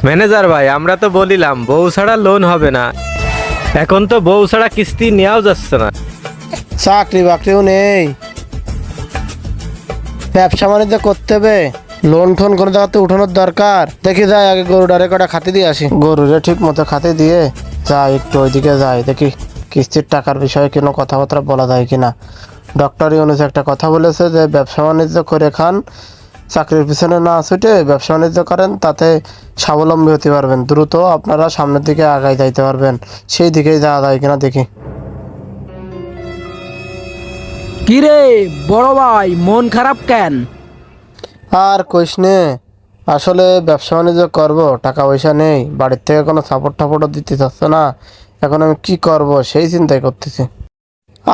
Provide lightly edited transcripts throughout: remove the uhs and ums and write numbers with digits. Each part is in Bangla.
ম্যানেজার ভাই, আমরা তো বলিলাম বউ ছাড়া লোন হবে না। এখন তো বউ ছাড়া কিস্তি নেওয়াও যাচ্ছে না। চাকরি বাকরিও নেই, ব্যবসা বাণিজ্য করতে হবে, লোন টোন কোনো জায়গাতে উঠানোর দরকার। দেখি যাই আগে গরুটারে কটা খাতে দিয়ে আসি, গরুরে ঠিক মতো খাতে দিয়ে যাই, একটু ওইদিকে যাই, দেখি কিস্তির টাকার বিষয়ে কোনো কথাবার্তা বলা যায় কিনা। ডক্টর ইউনুস একটা কথা বলেছে যে ব্যবসা বাণিজ্য করে খান, চাকরির পিছনে না ছুটে ব্যবসা বাণিজ্য করেন, তাতে স্বাবলম্বী হতে পারবেন, দ্রুত আপনারা সামনের দিকে আগায় যাইতে পারবেন। সেই দিকেই যাওয়া যায় কিনা দেখি। কিরে বড় ভাই, মন খারাপ কেন? আর কইস নে, আসলে ব্যবসা বাণিজ্য করবো, টাকা পয়সা নেই, বাড়ির থেকে কোনো সাপোর্ট টাপোর্টও দিতে চাচ্ছে না। এখন আমি কি করব সেই চিন্তাই করতেছি।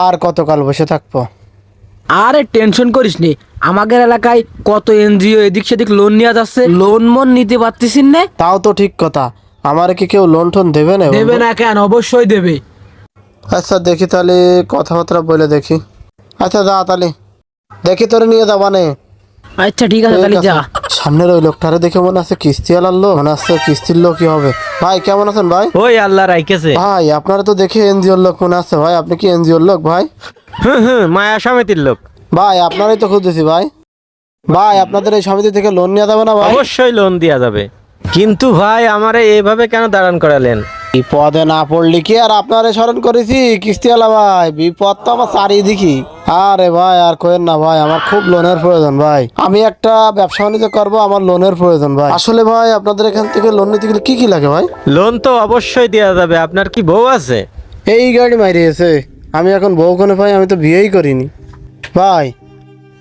আর কতকাল বসে থাকবো? আরে টেনশন করিস নি, আমাদের এলাকায় কত এনজিও এদিক সেদিক লোন নিয়ে যাচ্ছে, লোন মন নিতে পারতেছিস না। তাও তো ঠিক কথা, আমার কি কেউ লোন টোন দেবে না? দেবে না কেন, অবশ্যই দেবে। আচ্ছা দেখি তাহলে, কথাবার্তা বলে দেখি। আচ্ছা যা তাহলে, দেখি তোরে নিয়ে যাবা নে। আচ্ছা ঠিক আছে, তাহলে যা। সামনের ওই লোকটারে দেখে মনে আছে কিস্তি আলার লোক, মনে আছে কিস্তির লোক কি হবে। ভাই কেমন আছেন ভাই? ওই আল্লাহ রাইখেছে। ভাই আপনারা তো দেখে এনজিওর লোক মনে আছে, ভাই আপনি কি এনজিওর লোক? ভাই মায়া সমিতির লোক। ভাই আপনারাই তো খুঁজতেছি ভাই। ভাই আপনাদের এই সমিতি থেকে লোন নেওয়া যাবে না ভাই? অবশ্যই লোন দেওয়া যাবে, কিন্তু ভাই আমারে এইভাবে কেন দাঁড়ান করালেন? বিপদে না পড়লি কি আর আপনারে স্মরণ করেছি কিস্তিওয়ালা ভাই, বিপদ তো আমার চারিদিকে। আরে ভাই আর কোয়েন না ভাই, আমার খুব লোনের প্রয়োজন ভাই, আমি একটা ব্যবসা বাণিজ্য করবো, আমার লোনের প্রয়োজন ভাই। আসলে ভাই আপনাদের এখান থেকে লোন নিতে গেলে কি কি লাগে ভাই? লোন তো অবশ্যই দেওয়া যাবে। আপনার কি বউ আছে? এই গাড়ি মারিয়েছে, আমি এখন বউ কোনে ভাই, আমি তো বিয়েই করিনি ভাই।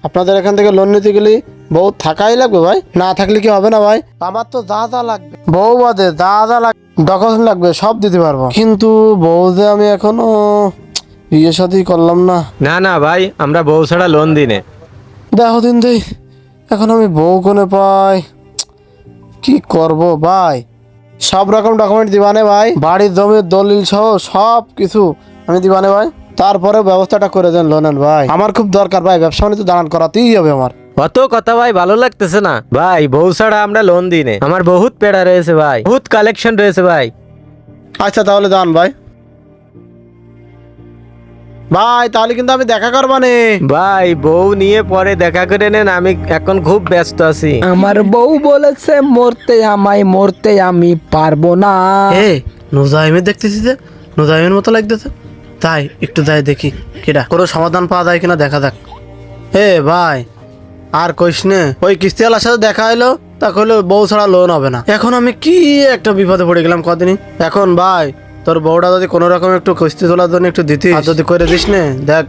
আপনাদের এখান থেকে লোন নিতে গেলে বউ থাকাই লাগবে ভাই, না থাকলে কি হবে না ভাই? আমার তো যা যা লাগবে, বউ বাদে যা যা লাগবে, ডকুমেন্ট লাগবে, সব দিতে পারবো, কিন্তু বউ যে আমি এখনো বিয়ে শাদী করলাম না। না না ভাই, আমরা বউ ছাড়া লোন দিনে। দেখো দিন দেই, এখন আমি বউ কোনে পাই, কি করব ভাই? সব রকম ডকুমেন্ট দিবানে ভাই, বাড়ির জমির দলিল সহ সব কিছু আমি দিবানে ভাই, তারপরে ব্যবস্থাটা করে দেন লোনের ভাই, আমার খুব দরকার ভাই, ব্যবসা বাণিজ্য দাঁড়ান করাতেই হবে আমার। অত কথা ভাই ভালো লাগতেছে না ভাই, বউ ছাড়া আমরা লোন দিনে। আমার বহুত পেড়া রয়েছে ভাই, বহুত কালেকশন রয়েছে ভাই। আচ্ছা তাহলে যান ভাই। ভাই তাহলে কিন্তু আমি দেখা করবানে। ভাই বউ নিয়ে পরে দেখা করে নেন, আমি এখন খুব ব্যস্ত আছি। আমার বউ বলেছে মরতে আমি পারবো না। এ নোজাইমের দেখতেছি যে, নোজাইমের মতো লাগতেছে, তাই একটু যাই দেখি কিটা কোনো সমাধান পাওয়া যায় কিনা, দেখা যাক। এ ভাই আর কইস নে, ওই কিস্তিওয়ালার সাথে দেখা হলো, তা কইলো বউ ছাড়া লোন হবে না। এখন আমি কি একটা বিপদে পড়ে গেলাম কদিনই। এখন ভাই তোর বউটা যদি কোনো রকম একটু কিস্তি তোলার জন্য একটু দিতি, আর যদি করে দিস নে, দেখ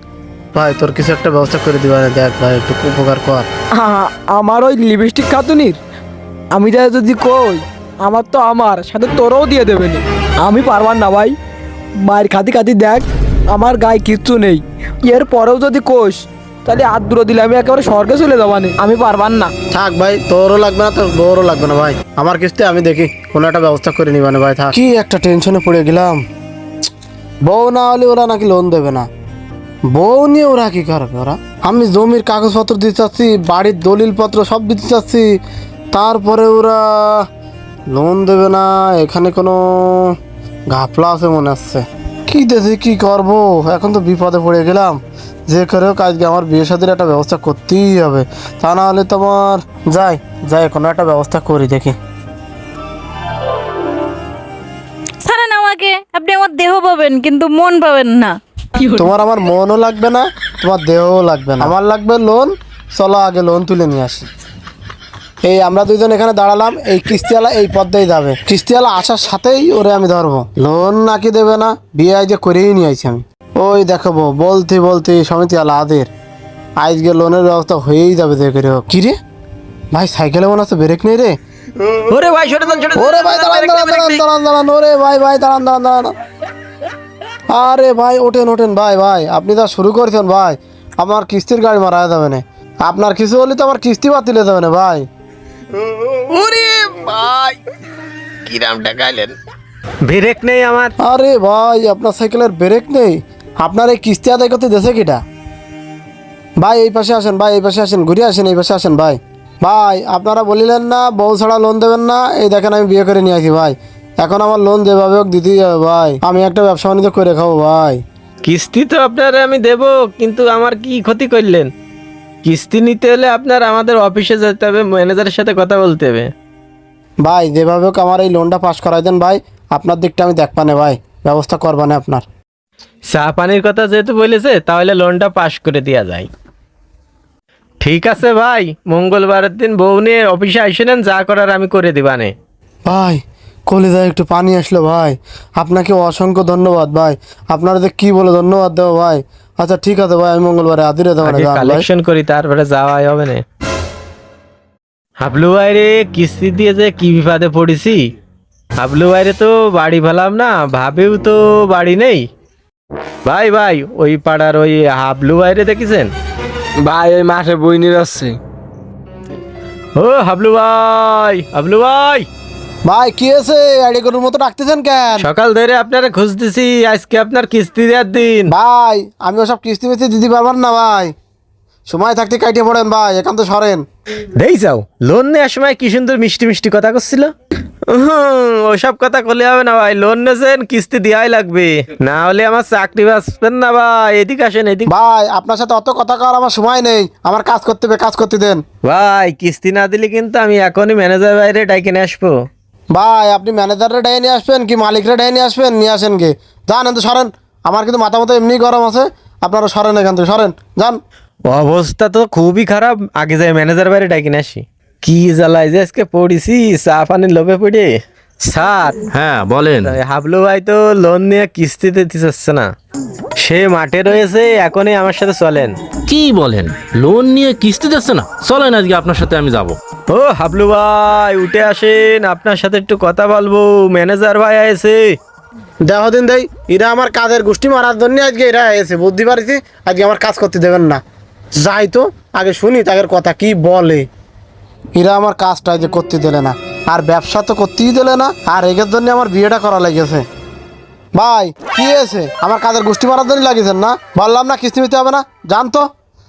ভাই তোর কিছু একটা ব্যবস্থা করে দিবা না, দেখ ভাই একটু উপকার কর। আমার ওই লিপস্টিক খাতুনির আমি যা যদি কই, আমার তো আমার সাথে তোরও দিয়ে দেবে না। আমি পারবার না ভাই, মায়ের খাতি খাতি দেখ আমার গায়ে কিচ্ছু নেই, এর পরেও যদি কোষ তাহলে হাত দূরে দিলে আমি একেবারে স্বর্গে চলে যাবানি, আমি পারবার না। থাক ভাই, তোরও লাগবে না, তোর বউরও লাগবে না ভাই, আমার কিস্তি আমি দেখি কোনো একটা ব্যবস্থা করে নিবানে ভাই। থাক, কি একটা টেনশনে পড়ে গেলাম। বউ না হলে ওরা নাকি লোন দেবে না, বউ নিয়ে ওরা কি করবে? ওরা আমি জমির কাগজপত্র দিতে চাচ্ছি, বাড়ির দলিল পত্র সব দিতে চাচ্ছি, তারপরে ওরা লোন দেবে না। এখানে কোনো ঘাপলা আছে মনে হচ্ছে, কি দেখি কি করব, এখন তো বিপদে পড়ে গেলাম। যে করে হোক আজকে আমার বিয়ে শাদীর একটা ব্যবস্থা করতেই হবে, তা না হলে তোমার যাই যাই কোনো একটা ব্যবস্থা করি দেখি। ছাড়েন আমাকে, আপনি আমার দেহ পাবেন কিন্তু মন পাবেন না। তোমার আমার মনও লাগবে না, তোমার দেহও লাগবে না, আমার লাগবে লোন। চলো আগে লোন তুলে নিয়ে আসি। এই আমরা দুইজন এখানে দাঁড়ালাম, এই কিস্তিওয়ালা এই পদ্মেই যাবে, কিস্তিওয়ালা আসার সাথেই ওরে আমি ধরবো। লোন নাকি দেবে না, বিয়ে আজকে করেই নিয়ে আইছি আমি। ওই দেখাবো বলতে বলতে সমিতিওয়ালা আদের আজকে লোনের ব্যবস্থা হয়েই যাবে। দেখে হোক কি রে ভাই, সাইকেলে মনে হচ্ছে ব্রেক নেই রে। ওরে ভাই সরে যান, ওরে ভাই দাঁড়ান দাঁড়ান দাঁড়ান দাঁড়ান দাঁড়ান, ওরে ভাই ভাই দাঁড়ান দাঁড়ান দাঁড়ান। আরে ভাই ওঠেন ওঠেন ভাই, ভাই আপনি যা শুরু করেছেন ভাই, আমার কিস্তির গাড়ি মারা যাবে না, আপনার কিছু হলে তো আমার কিস্তি বাতিল হয়ে যাবে না ভাই। ওরে ভাই কিরাম টাকাইলেন, ব্রেক নেই আমার। আরে ভাই আপনার সাইকেলের ব্রেক নেই, আপনার এই কিস্তি আদায় করতে দেশে কিটা? ভাই এই পাশে আসেন, ভাই এই পাশে আসেন, ঘুরে আসেন, এই পাশে আসেন ভাই, ভাই আপনারা বলিলেন না বউ ছাড়া লোন দেবেন না, এই দেখেন আমি বিয়ে করে নিয়ে আসি ভাই। এখন আমার লোন যেভাবে হোক দিতেই হবে ভাই, আমি একটা ব্যবসা বাণিজ্য করে খাবো ভাই। কিস্তি তো আপনার আমি দেব, কিন্তু আমার কি ক্ষতি করলেন? কিস্তি নিতে হলে আপনার আমাদের অফিসে যেতে হবে, ম্যানেজারের সাথে কথা বলতে হবে। ভাই যেভাবে হোক আমার এই লোনটা পাস করাই দেন ভাই, আপনার দিকটা আমি দেখবানে ভাই, ব্যবস্থা করবানে আপনার। চা পানির কথা যেহেতু বলেছে, তাহলে লোনটা পাস করে দেওয়া যায়। ঠিক আছে ভাই, মঙ্গলবারের দিন বউ নিয়ে অফিসে আইসে নেন, যা করার আমি করে দিবানে। ভাই কলিজায় একটু পানি আসলো ভাই, আপনাকে অসংখ্য ধন্যবাদ ভাই, আপনারা যে কি বলে ধন্যবাদ দেবো ভাই। আচ্ছা ঠিক আছে ভাই, আমি মঙ্গলবারে আদিরে দেবো আগে ভাই। কালেকশন করি, তারপরে যাওয়াই হবে না। হাবলু ভাই রে, কিস্তি দিয়ে যে কি বিপদে পড়েছি। হাবলু ভাইরে তো বাড়ি পেলাম না, ভাবেও তো বাড়ি নেই। ভাই ভাই, ওই পাড়ার ওই হাবলু ভাইরে দেখেছেন? ভাই ওই মাঠে বই নিয়ে যাচ্ছে। ও হাবলু ভাই, হাবলু ভাই, ভাই কি হয়েছে, আইডি গরুর মতো ডাকতেছেন কেন? সকাল ধরে আপনারা খুঁজতেছি, আজকে আপনার কিস্তি দেওয়ার দিন। ভাই আমি ওসব কিস্তি মিস্তি দিতে পারবেন না ভাই, সময় থাকতে কাটিয়ে পড়েন ভাই, এখান তো সরেন। দেই যাও, লোন নেওয়ার সময় কি সুন্দর মিষ্টি মিষ্টি কথা করছিল। ওসব কথা করলে হবে না ভাই, লোন নেছেন কিস্তি দেওয়াই লাগবে, না হলে আমার চাকরি বাঁচবেন না ভাই। এদিকে আসেন, এদিক। ভাই আপনার সাথে অত কথা কওয়ার আমার সময় নেই, আমার কাজ করতে হবে, কাজ করতে দেন। ভাই কিস্তি না দিলে কিন্তু আমি এখনই ম্যানেজার বাইরে ডাইকে নিয়ে আসবো। ভাই আপনি ম্যানেজাররা ডেকে নিয়ে আসবেন কি মালিকরা ডেকে নিয়ে আসবেন? নিয়ে আসেন গে, যান এত সরেন, আমার কিন্তু মাথা মতো এমনি গরম আছে, আপনারা সরেন এখান থেকে, সরেন যান। অবস্থা তো খুবই খারাপ, আগে যাই ম্যানেজার বাইরে ডাইকে নিয়ে আসি। কি জ্বালাই যে আজকে পড়েছি, চা পানির লোভে পড়ে। স্যার, হ্যাঁ বলেন। হাবলু ভাই তো লোন নিয়ে কিস্তি দিতে চাচ্ছে না, সে মাঠে রয়েছে, এখনই আমার সাথে চলেন। কি বলেন, লোন নিয়ে কিস্তি দিচ্ছে না? চলেন আজকে আপনার সাথে আমি যাব। ও হাবলু ভাই, উঠে আসেন, আপনার সাথে একটু কথা বলবো, ম্যানেজার ভাই আছে। দেহ দিন দেই, এরা আমার কাজের গোষ্ঠী মারার জন্য আজকে এরা এসে বুদ্ধি পারিছি, আজকে আমার কাজ করতে দেবেন না। যাই তো আগে শুনি তাদের কথা কি বলে। এরা আমার কাজটা যে করতে দিলে না, আর ব্যবসা তো করতেই দিলে না, আর এদের জন্য আমার বিয়েটা করা লেগেছে। ভাই কি হয়েছে, আমার কাজের গোষ্ঠী মারার জন্য লাগিয়েছেন না? বললাম না কিস্তি নিতে হবে না, জান তো।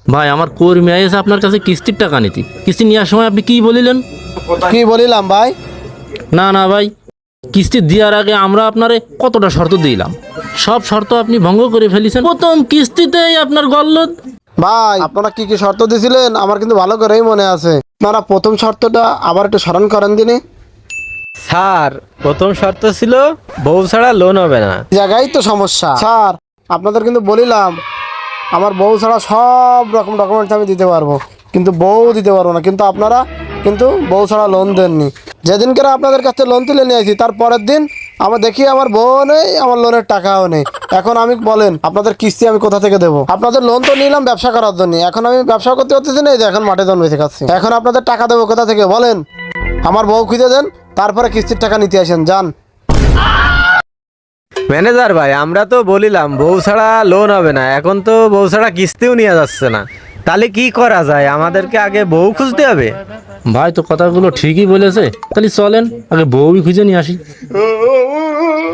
ভাই আমার কর্মী এসে আপনার কাছে কিস্তির টাকা নিতে, কিস্তি নেওয়ার সময় আপনি কি বলিলেন? কি বলিলাম ভাই? না না ভাই, কিস্তি দেওয়ার আগে আমরা আপনারে কতটা শর্ত দিলাম, সব শর্ত আপনি ভঙ্গ করে ফেলেছেন। প্রথম কিস্তিতেই আপনার গল্লদ। ভাই আপনারা কি কি শর্ত দিয়েছিলেন আমার কিন্তু ভালো করেই মনে আছে। আপনারা প্রথম শর্তটা আবার একটু স্মরণ করেন দিনে। স্যার, প্রথম শর্ত ছিল বউ ছাড়া লোন হবে না। জায়গায় তো সমস্যা স্যার, আপনাদের কিন্তু বলিলাম আমার বউ ছাড়া সব রকম ডকুমেন্টস আমি দিতে পারবো, কিন্তু বউ দিতে পারবো না। কিন্তু আপনারা কিন্তু বউ ছাড়া লোন দেননি। যেদিনকে আপনাদের কাছে লোন তুলে নিয়ে আসি, তার পরের দিন আমার দেখি আমার বউ নেই, আমার লোনের টাকাও নেই। এখন আমি বলেন আপনাদের কিস্তি আমি কোথা থেকে দেবো? আপনাদের লোন তো নিলাম ব্যবসা করার জন্য, এখন আমি ব্যবসা করতে করতেছি না, এই যে এখন মাঠে জন্মেছে খাচ্ছি, এখন আপনাদের টাকা দেবো কোথা থেকে বলেন? আমার বউ খুঁজে দেন, তারপরে কিস্তির টাকা নিতে আসেন, যান। ম্যানেজার ভাই, আমরা তো বলিলাম বউ ছাড়া লোন হবে না, এখন তো বউ ছাড়া কিস্তিও নিয়ে যাচ্ছে না, তাহলে কি করা যায়? আমাদেরকে আগে বউ খুঁজতে হবে। ভাই তো কথাগুলো ঠিকই বলেছে, তাহলে চলেন আগে বউই খুঁজে নিয়ে আসি।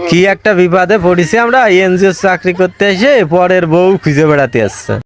কি একটা বিপদে পড়েছি আমরা, এনজিও চাকরি করতে এসে পরের বউ খুঁজে বেড়াতে আসছে।